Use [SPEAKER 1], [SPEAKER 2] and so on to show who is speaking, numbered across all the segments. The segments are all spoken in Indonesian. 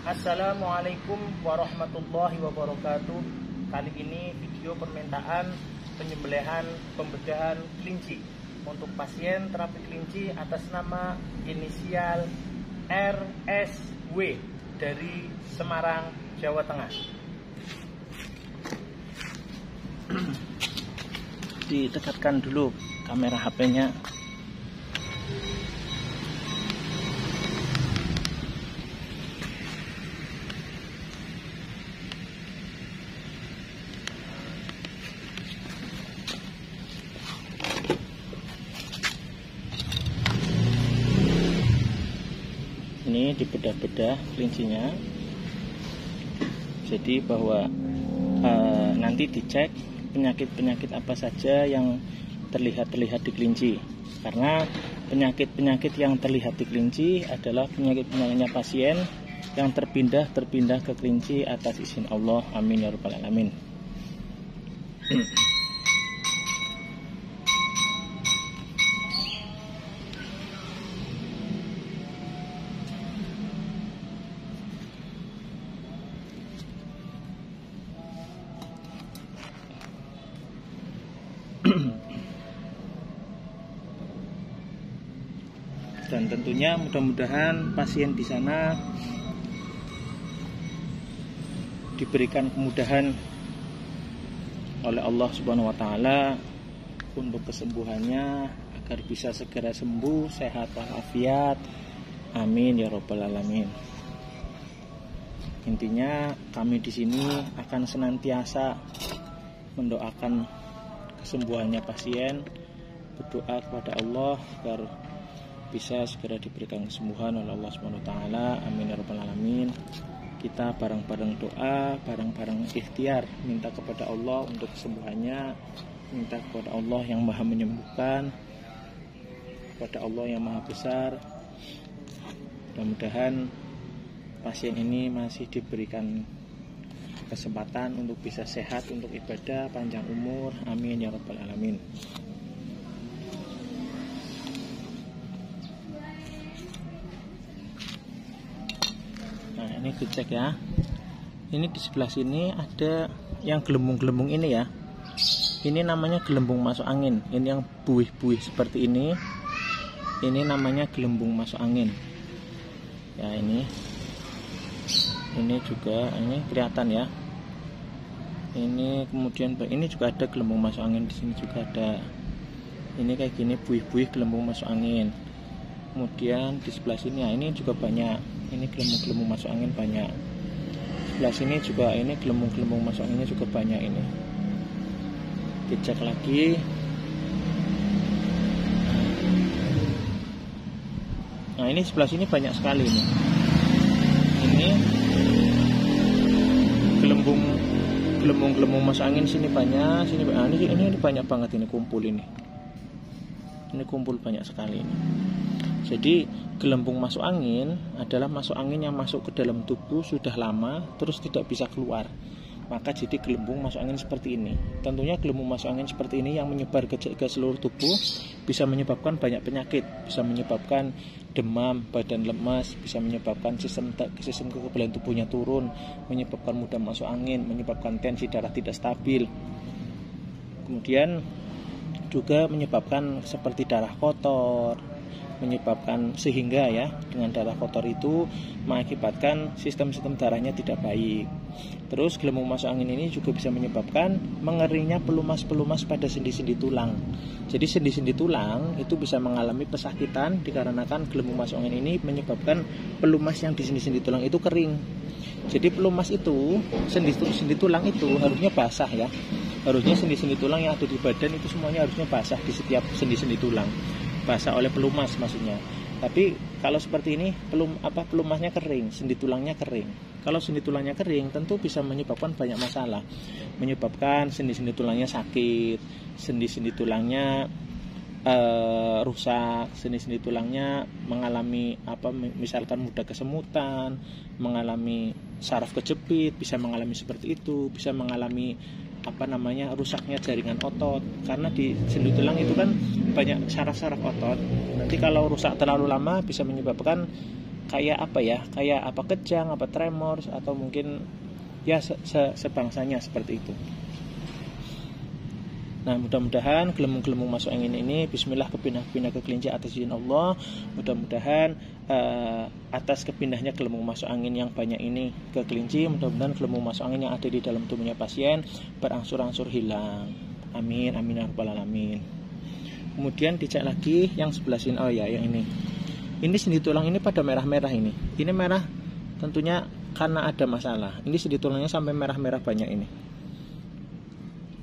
[SPEAKER 1] Assalamualaikum warahmatullahi wabarakatuh. Kali ini video permintaan penyembelihan pembedahan kelinci untuk pasien terapi kelinci atas nama inisial RSW dari Semarang, Jawa Tengah. Didekatkan dulu kamera HP-nya. Ini dibedah-bedah kelincinya, jadi bahwa nanti dicek penyakit-penyakit apa saja yang terlihat di kelinci, karena penyakit-penyakit yang terlihat di kelinci adalah penyakit-penyakitnya pasien yang terpindah ke kelinci atas izin Allah. Amin ya rabbal alamin. Dan tentunya mudah-mudahan pasien di sana diberikan kemudahan oleh Allah Subhanahu wa taala untuk kesembuhannya agar bisa segera sembuh, sehat walafiat. Amin ya rabbal alamin. Intinya kami di sini akan senantiasa mendoakan kesembuhannya pasien, berdoa kepada Allah agar bisa segera diberikan kesembuhan oleh Allah Subhanahu wa taala. Amin ya rabbal alamin. Kita bareng-bareng doa, bareng-bareng ikhtiar, minta kepada Allah untuk kesembuhannya, minta kepada Allah yang Maha menyembuhkan, kepada Allah yang Maha besar. Mudah-mudahan pasien ini masih diberikan kesempatan untuk bisa sehat, untuk ibadah, panjang umur. Amin ya rabbal alamin. Nah, ini dicek ya. Ini di sebelah sini ada yang gelembung-gelembung ini ya. Ini namanya gelembung masuk angin. Ini yang buih-buih seperti ini. Ini namanya gelembung masuk angin. Ya, ini juga ini kelihatan ya. Ini kemudian ini juga ada gelembung masuk angin, di sini juga ada. Ini kayak gini buih-buih gelembung masuk angin. Kemudian di sebelah sini ya, ini juga banyak. Ini gelembung-gelembung masuk angin banyak. Sebelah sini juga ini gelembung-gelembung masuk anginnya juga banyak ini. Dicek lagi. Nah, ini sebelah sini banyak sekali ini. Ini gelembung masuk angin sini banyak, sini banyak. Ini banyak banget ini kumpul ini. Ini kumpul banyak sekali ini. Jadi gelembung masuk angin adalah masuk angin yang masuk ke dalam tubuh sudah lama terus tidak bisa keluar. Maka jadi gelembung masuk angin seperti ini. Tentunya gelembung masuk angin seperti ini yang menyebar ke seluruh tubuh bisa menyebabkan banyak penyakit, bisa menyebabkan demam, badan lemas, bisa menyebabkan sistem kekebalan tubuhnya turun, menyebabkan mudah masuk angin, menyebabkan tensi darah tidak stabil. Kemudian juga menyebabkan seperti darah kotor, menyebabkan sehingga ya dengan darah kotor itu mengakibatkan sistem darahnya tidak baik. Terus gelembung masuk angin ini juga bisa menyebabkan mengeringnya pelumas-pelumas pada sendi-sendi tulang. Jadi sendi-sendi tulang itu bisa mengalami pesakitan dikarenakan gelembung masuk angin ini menyebabkan pelumas yang di sendi-sendi tulang itu kering. Jadi pelumas itu, sendi tulang itu harusnya basah ya. Harusnya sendi-sendi tulang yang ada di badan itu semuanya harusnya basah di setiap sendi-sendi tulang. Basah oleh pelumas maksudnya. Tapi kalau seperti ini pelumasnya kering, sendi tulangnya kering. Kalau sendi tulangnya kering tentu bisa menyebabkan banyak masalah. Menyebabkan sendi-sendi tulangnya sakit, sendi-sendi tulangnya rusak, sendi-sendi tulangnya mengalami misalkan mudah kesemutan, mengalami saraf kejepit, bisa mengalami seperti itu, bisa mengalami rusaknya jaringan otot, karena di sendi tulang itu kan banyak saraf-saraf otot. Nanti kalau rusak terlalu lama bisa menyebabkan kayak apa ya, kayak apa kejang, apa tremor, atau mungkin ya sebangsanya seperti itu. Nah, mudah-mudahan gelembung-gelembung masuk angin ini bismillah kepindah-pindah ke kelinci atas izin Allah. Mudah-mudahan atas kepindahnya gelembung masuk angin yang banyak ini ke kelinci, mudah-mudahan gelembung masuk angin yang ada di dalam tubuhnya pasien berangsur-angsur hilang. Amin, amin ya rabbal alamin. Kemudian dicek lagi yang sebelah sini. Oh ya, yang ini. Ini sendi tulang ini pada merah-merah ini. Ini merah tentunya karena ada masalah. Ini sendi tulangnya sampai merah-merah banyak ini.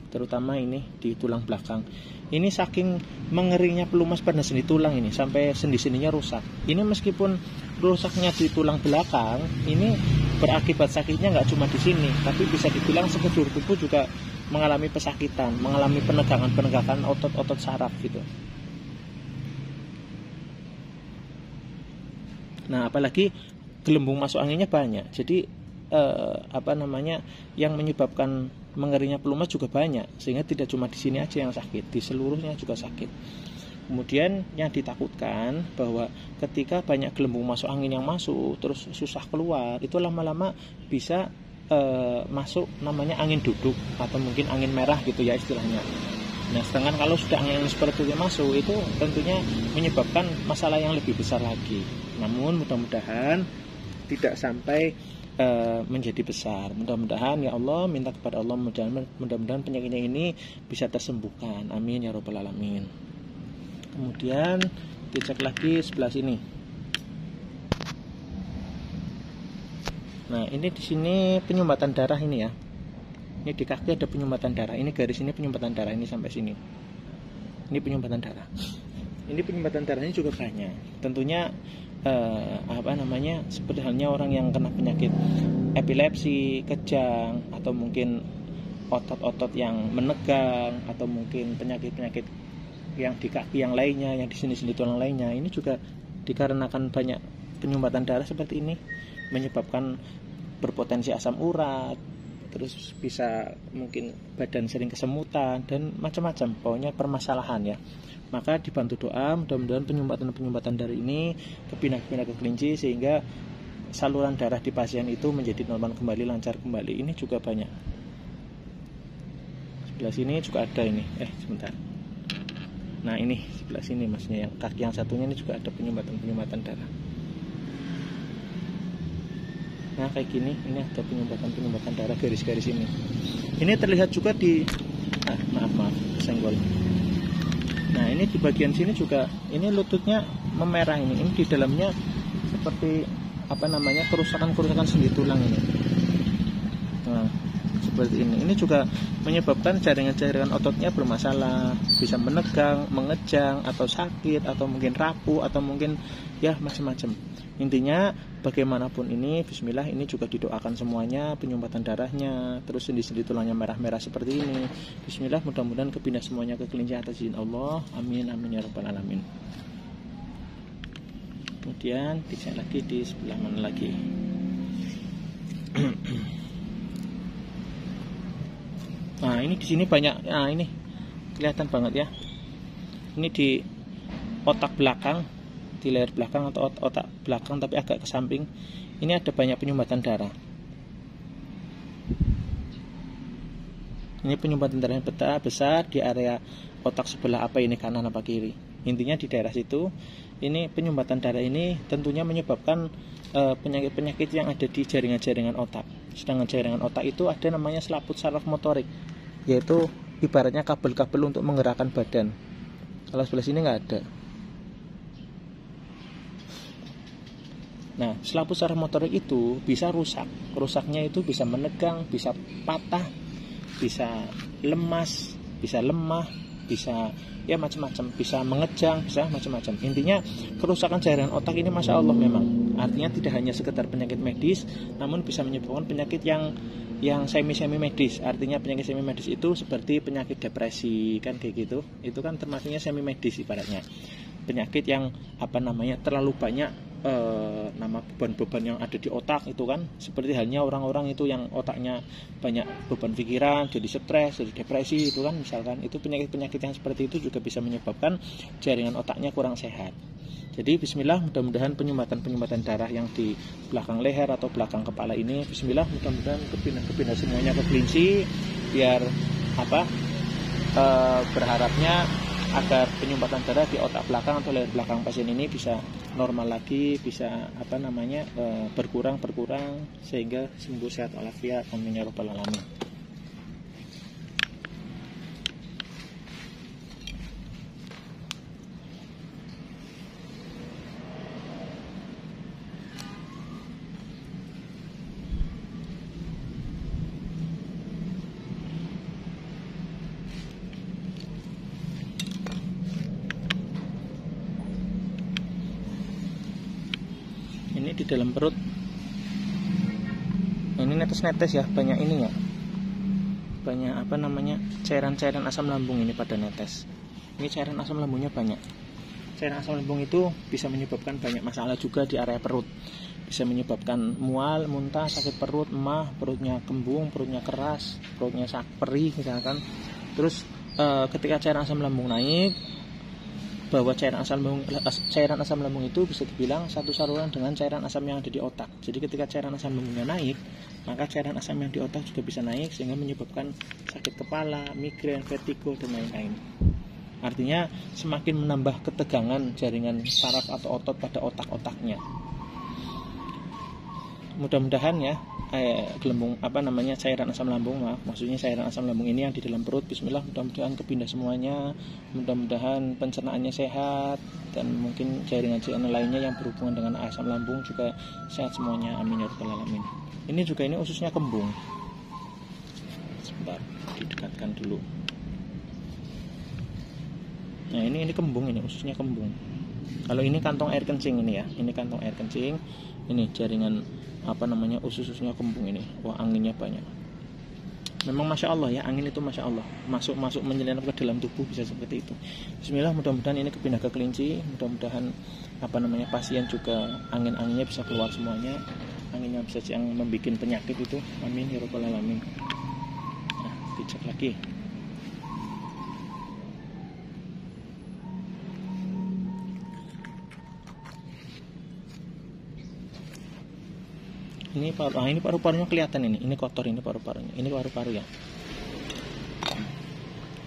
[SPEAKER 1] Terutama ini di tulang belakang. Ini saking mengeringnya pelumas pada sendi tulang ini sampai sendi-sendinya rusak. Ini meskipun rusaknya di tulang belakang, ini berakibat sakitnya nggak cuma di sini, tapi bisa dibilang sekujur tubuh juga mengalami pesakitan, mengalami penegakan otot-otot saraf gitu. Nah, apalagi gelembung masuk anginnya banyak. Jadi yang menyebabkan mengeringnya pelumas juga banyak, sehingga tidak cuma di sini aja yang sakit, di seluruhnya juga sakit. Kemudian yang ditakutkan bahwa ketika banyak gelembung masuk angin yang masuk terus susah keluar, itu lama-lama bisa masuk namanya angin duduk atau mungkin angin merah gitu ya istilahnya. Nah, sedangkan kalau sudah angin seperti itu masuk, itu tentunya menyebabkan masalah yang lebih besar lagi. Namun mudah-mudahan tidak sampai menjadi besar. Mudah-mudahan ya Allah, minta kepada Allah mudah-mudahan penyakitnya ini bisa tersembuhkan. Amin ya rabbal alamin. Kemudian dicek lagi sebelah sini. Nah, ini di sini penyumbatan darah ini ya. Ini di kaki ada penyumbatan darah. Ini garis ini penyumbatan darah ini sampai sini. Ini penyumbatan darah. Ini penyumbatan darahnya juga banyak. Tentunya seperti halnya orang yang kena penyakit epilepsi, kejang, atau mungkin otot-otot yang menegang, atau mungkin penyakit-penyakit yang di kaki yang lainnya, yang di sini-sini tulang lainnya, ini juga dikarenakan banyak penyumbatan darah seperti ini menyebabkan berpotensi asam urat, terus bisa mungkin badan sering kesemutan dan macam-macam, pokoknya permasalahan ya. Maka dibantu doa, mudah-mudahan penyumbatan darah ini kepindah-pindah ke kelinci sehingga saluran darah di pasien itu menjadi normal kembali, lancar kembali. Ini juga banyak. Sebelah sini juga ada ini. Sebentar. Nah, ini sebelah sini maksudnya yang kaki yang satunya ini juga ada penyumbatan darah. Nah, kayak gini, ini ada penyumbatan darah garis-garis ini. Ini terlihat juga di maaf, senggol. Nah, ini di bagian sini juga, ini lututnya memerah ini di dalamnya seperti kerusakan sendi tulang ini. Nah, seperti ini. Ini juga menyebabkan jaringan-jaringan ototnya bermasalah, bisa menegang, mengejang, atau sakit, atau mungkin rapuh, atau mungkin ya macam-macam. Intinya bagaimanapun ini, bismillah, ini juga didoakan semuanya, penyumbatan darahnya, terus sendi-sendi tulangnya merah-merah seperti ini. Bismillah, mudah-mudahan kepindah semuanya ke kelinci atas izin Allah. Amin, amin ya rabbal alamin. Kemudian dicek lagi di sebelah mana lagi. Nah, ini di sini banyak. Nah, ini kelihatan banget ya. Ini di otak belakang, di leher belakang atau otak belakang tapi agak ke samping. Ini ada banyak penyumbatan darah. Ini penyumbatan darah yang besar di area otak sebelah apa ini, kanan apa kiri. Intinya di daerah situ. Ini penyumbatan darah ini tentunya menyebabkan penyakit-penyakit yang ada di jaringan-jaringan otak. Sedangkan jaringan otak itu ada namanya selaput saraf motorik, yaitu ibaratnya kabel-kabel untuk menggerakkan badan. Kalau sebelah sini nggak ada. Nah, selaput saraf motorik itu bisa rusak. Rusaknya itu bisa menegang, bisa patah, bisa lemas, bisa lemah, bisa ya macam-macam, bisa mengejang, bisa macam-macam. Intinya kerusakan jaringan otak ini masya Allah memang. Artinya tidak hanya sekedar penyakit medis, namun bisa menyebabkan penyakit yang semi medis. Artinya penyakit semi medis itu seperti penyakit depresi kan kayak gitu. Itu kan termasuknya semi medis ibaratnya. Penyakit yang terlalu banyak nama beban-beban yang ada di otak itu kan, seperti halnya orang-orang itu yang otaknya banyak beban pikiran, jadi stres, jadi depresi itu kan, misalkan itu penyakit-penyakit yang seperti itu juga bisa menyebabkan jaringan otaknya kurang sehat. Jadi bismillah, mudah-mudahan penyumbatan darah yang di belakang leher atau belakang kepala ini, bismillah, mudah-mudahan kepindah semuanya ke kelinci, biar berharapnya agar penyumbatan darah di otak belakang atau leher belakang pasien ini bisa normal lagi, bisa berkurang sehingga sembuh sehat walafiat. Amin ya rabbal alamin. Ini di dalam perut, ini netes-netes ya, banyak ini ya, banyak cairan-cairan asam lambung ini pada netes. Ini cairan asam lambungnya banyak. Cairan asam lambung itu bisa menyebabkan banyak masalah juga di area perut, bisa menyebabkan mual, muntah, sakit perut, emah, perutnya kembung, perutnya keras, perutnya perih misalkan. Terus ketika cairan asam lambung naik, bahwa cairan asam lambung itu bisa dibilang satu saluran dengan cairan asam yang ada di otak. Jadi ketika cairan asam lambungnya naik, maka cairan asam yang di otak juga bisa naik sehingga menyebabkan sakit kepala, migrain, vertigo dan lain-lain. Artinya semakin menambah ketegangan jaringan saraf atau otot pada otak-otaknya. Mudah-mudahan ya cairan asam lambung, maksudnya cairan asam lambung ini yang di dalam perut, bismillah, mudah-mudahan kepindah semuanya, mudah-mudahan pencernaannya sehat, dan mungkin jaringan-jaringan lainnya yang berhubungan dengan asam lambung juga sehat semuanya, amin ya rabbal alamin. Ini juga, ini ususnya kembung, sebentar didekatkan dulu. Nah ini kembung, ini ususnya kembung. Kalau ini kantong air kencing ini ya, ini kantong air kencing, ini jaringan usus-ususnya kembung ini. Wah, anginnya banyak. Memang masya Allah ya, angin itu masya Allah, masuk menyelinap ke dalam tubuh bisa seperti itu. Bismillah, mudah-mudahan ini kepindah ke kelinci, mudah-mudahan pasien juga angin-anginnya bisa keluar semuanya, angin yang bisa yang membuat penyakit itu, amin ya rabbal alamin. Nah, dicek lagi. Ini paru-parunya kelihatan ini kotor, ini paru-parunya, ini paru-paru ya.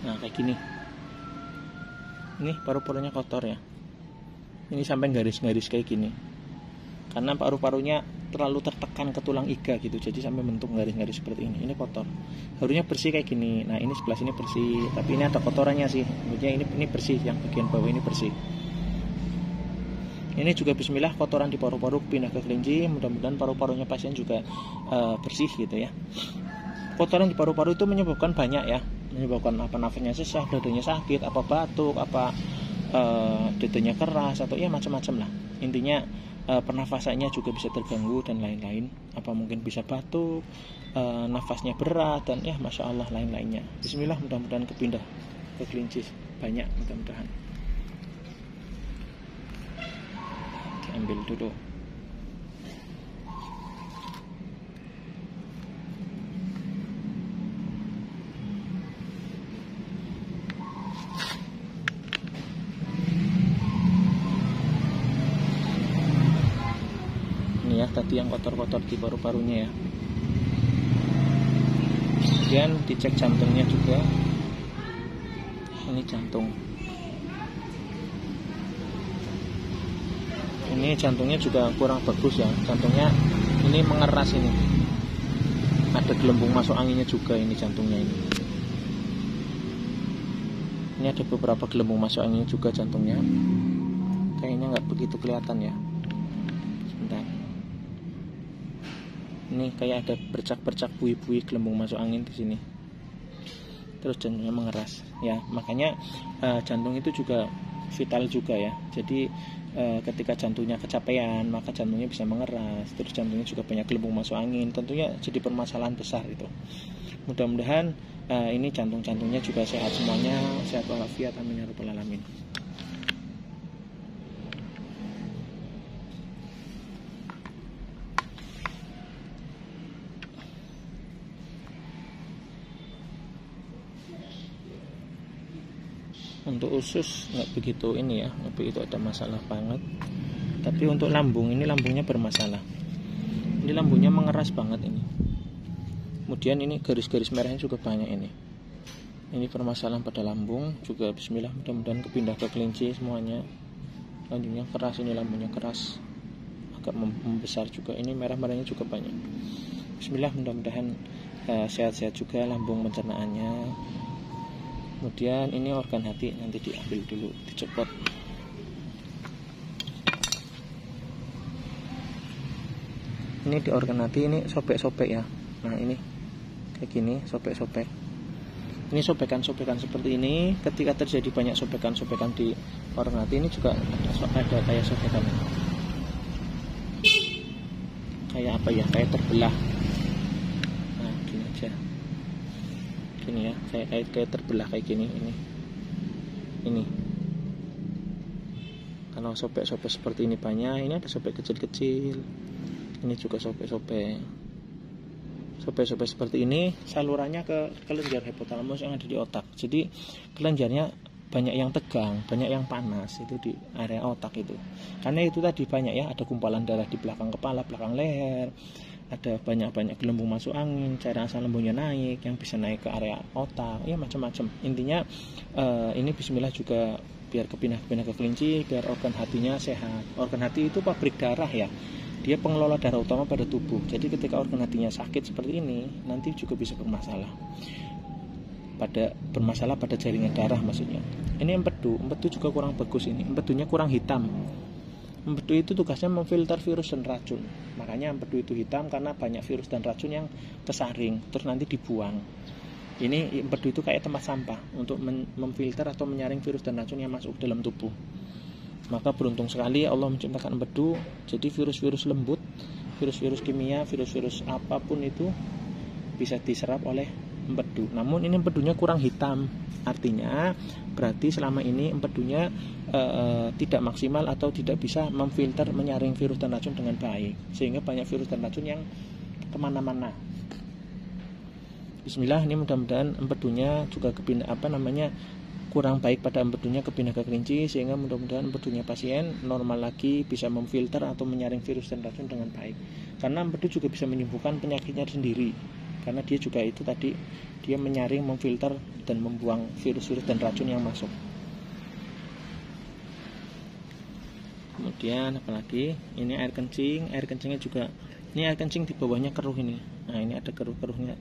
[SPEAKER 1] Nah kayak gini, ini paru-parunya kotor ya. Ini sampai garis-garis kayak gini, karena paru-parunya terlalu tertekan ke tulang iga gitu, jadi sampai bentuk garis-garis seperti ini. Ini kotor, harusnya bersih kayak gini. Nah ini sebelah sini bersih, tapi ini ada kotorannya sih. Maksudnya ini bersih, yang bagian bawah ini bersih. Ini juga bismillah, kotoran di paru-paru pindah ke kelinci, mudah-mudahan paru-parunya pasien juga bersih gitu ya. Kotoran di paru-paru itu menyebabkan banyak ya, menyebabkan nafasnya sesak, dadanya sakit, batuk, dadanya keras, atau ya macam-macam lah. Intinya pernafasannya juga bisa terganggu dan lain-lain. Mungkin bisa batuk, nafasnya berat, dan ya masya Allah lain-lainnya. Bismillah, mudah-mudahan kepindah ke kelinci banyak, mudah-mudahan. Ambil dulu. Ini ya tadi yang kotor-kotor di paru-parunya ya. Kemudian dicek jantungnya juga. Ini jantung. Ini jantungnya juga kurang bagus ya, jantungnya ini mengeras, ini ada gelembung masuk anginnya juga, ini jantungnya ini ada beberapa gelembung masuk anginnya juga jantungnya, kayaknya nggak begitu kelihatan ya. Sebentar, ini kayak ada bercak-bercak bui-bui gelembung masuk angin di sini. Terus jantungnya mengeras ya, makanya jantung itu juga vital juga ya. Jadi ketika jantungnya kecapean, maka jantungnya bisa mengeras. Terus jantungnya juga banyak gelembung masuk angin, tentunya jadi permasalahan besar itu. Mudah-mudahan ini jantung-jantungnya juga sehat semuanya, sehat walafiat, amin ya rabbal alamin. Untuk usus nggak begitu ini ya, nggak begitu ada masalah banget. Tapi untuk lambung, ini lambungnya bermasalah. Ini lambungnya mengeras banget ini. Kemudian ini garis-garis merahnya juga banyak ini. Ini permasalahan pada lambung juga. Bismillah, mudah-mudahan kepindah ke kelinci semuanya. Lambungnya keras, ini lambungnya keras, agak membesar juga. Ini merah-merahnya juga banyak. Bismillah, mudah-mudahan sehat-sehat juga lambung pencernaannya. Kemudian ini organ hati, nanti diambil dulu, dicopot. Ini di organ hati, ini sobek-sobek ya. Nah ini kayak gini, sobek-sobek. Ini sobekan-sobekan seperti ini. Ketika terjadi banyak sobekan-sobekan di organ hati, ini juga ada kayak sobekan. Kayak apa ya? Kayak terbelah. Nah gini aja. Gini ya, kayak terbelah kayak gini ini. Kalau sobek-sobek seperti ini banyak, ini ada sobek kecil-kecil. Ini juga sobek-sobek seperti ini. Salurannya ke kelenjar hipotalamus yang ada di otak. Jadi kelenjarnya banyak yang tegang, banyak yang panas itu di area otak itu. Karena itu tadi banyak ya, ada gumpalan darah di belakang kepala, belakang leher. Ada banyak gelembung masuk angin, cairan asam lambungnya naik, yang bisa naik ke area otak, ya macam-macam. Intinya ini bismillah juga biar kepindah-pindah ke kelinci, biar organ hatinya sehat. Organ hati itu pabrik darah ya, dia pengelola darah utama pada tubuh. Jadi ketika organ hatinya sakit seperti ini, nanti juga bisa bermasalah pada jaringan darah maksudnya. Ini empedu juga kurang bagus ini, empedunya kurang hitam. Empedu itu tugasnya memfilter virus dan racun. Makanya empedu itu hitam karena banyak virus dan racun yang kesaring, terus nanti dibuang. Ini empedu itu kayak tempat sampah untuk memfilter atau menyaring virus dan racun yang masuk dalam tubuh. Maka beruntung sekali Allah menciptakan empedu. Jadi virus-virus lembut, virus-virus kimia, virus-virus apapun itu bisa diserap oleh empedu. Namun ini empedunya kurang hitam. Artinya berarti selama ini empedunya tidak maksimal atau tidak bisa memfilter, menyaring virus dan racun dengan baik, sehingga banyak virus dan racun yang kemana-mana. Bismillah, ini mudah-mudahan empedunya juga kurang baik pada empedunya kepindah ke kelinci, sehingga mudah-mudahan empedunya pasien normal lagi, bisa memfilter atau menyaring virus dan racun dengan baik. Karena empedu juga bisa menyembuhkan penyakitnya sendiri, karena dia juga itu tadi, dia menyaring, memfilter dan membuang virus-virus dan racun yang masuk. Kemudian apalagi, ini air kencingnya juga, ini air kencing di bawahnya keruh ini. Nah ini ada keruh-keruhnya,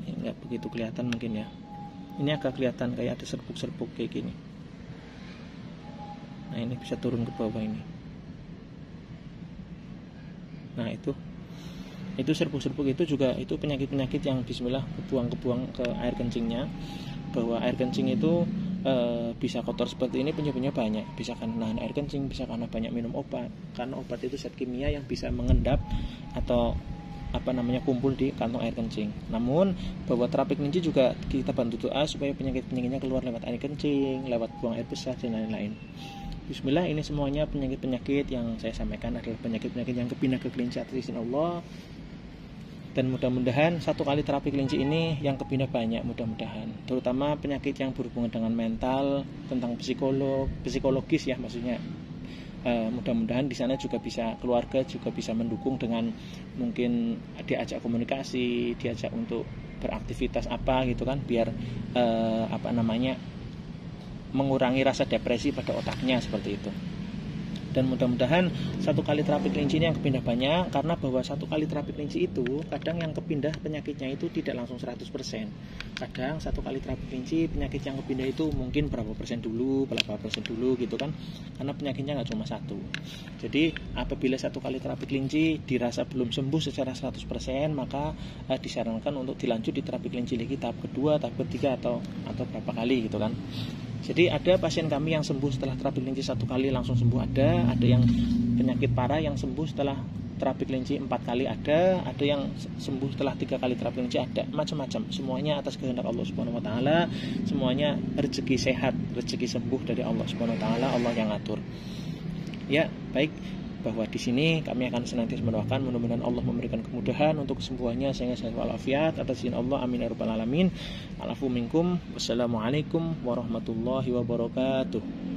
[SPEAKER 1] ini nggak begitu kelihatan mungkin ya. Ini agak kelihatan kayak ada serbuk-serbuk kayak gini. Nah ini bisa turun ke bawah ini. Nah itu serbuk-serbuk itu juga itu penyakit-penyakit yang bismillah kebuang ke air kencingnya. Bahwa air kencing itu bisa kotor seperti ini penyebabnya banyak. Bisa karena nahan air kencing, bisa karena banyak minum obat. Karena obat itu zat kimia yang bisa mengendap atau kumpul di kantong air kencing. Namun bahwa terapi kelinci juga kita bantu doa supaya penyakit-penyakitnya keluar lewat air kencing, lewat buang air besar dan lain-lain. Bismillah, ini semuanya penyakit-penyakit yang saya sampaikan adalah penyakit-penyakit yang kepindah ke kelinci atas izin Allah. Dan mudah-mudahan satu kali terapi kelinci ini yang kepindah banyak, mudah-mudahan. Terutama penyakit yang berhubungan dengan mental, tentang psikologis ya maksudnya. Mudah-mudahan di sana juga bisa, keluarga juga bisa mendukung dengan mungkin diajak komunikasi, diajak untuk beraktivitas apa gitu kan, biar mengurangi rasa depresi pada otaknya seperti itu. Dan mudah-mudahan satu kali terapi kelinci ini yang kepindah banyak, karena bahwa satu kali terapi kelinci itu kadang yang kepindah penyakitnya itu tidak langsung 100%. Kadang satu kali terapi kelinci penyakit yang kepindah itu mungkin berapa persen dulu gitu kan, karena penyakitnya nggak cuma satu. Jadi apabila satu kali terapi kelinci dirasa belum sembuh secara 100%, maka disarankan untuk dilanjut di terapi kelinci lagi tahap kedua, tahap ketiga atau berapa kali gitu kan. Jadi ada pasien kami yang sembuh setelah terapi kelinci 1 kali langsung sembuh, ada yang penyakit parah yang sembuh setelah terapi kelinci 4 kali, ada yang sembuh setelah 3 kali terapi kelinci, ada macam-macam. Semuanya atas kehendak Allah Subhanahu wa taala, semuanya rezeki sehat, rezeki sembuh dari Allah Subhanahu wa taala, Allah yang ngatur. Ya, baik. bahwa di sini kami akan senantiasa mendoakan mudah-mudahan Allah memberikan kemudahan untuk kesembuhannya sehingga sehat walafiat atas izin Allah, amin ya rabbal alamin. Alafu minkum. Wassalamualaikum warahmatullahi wabarakatuh.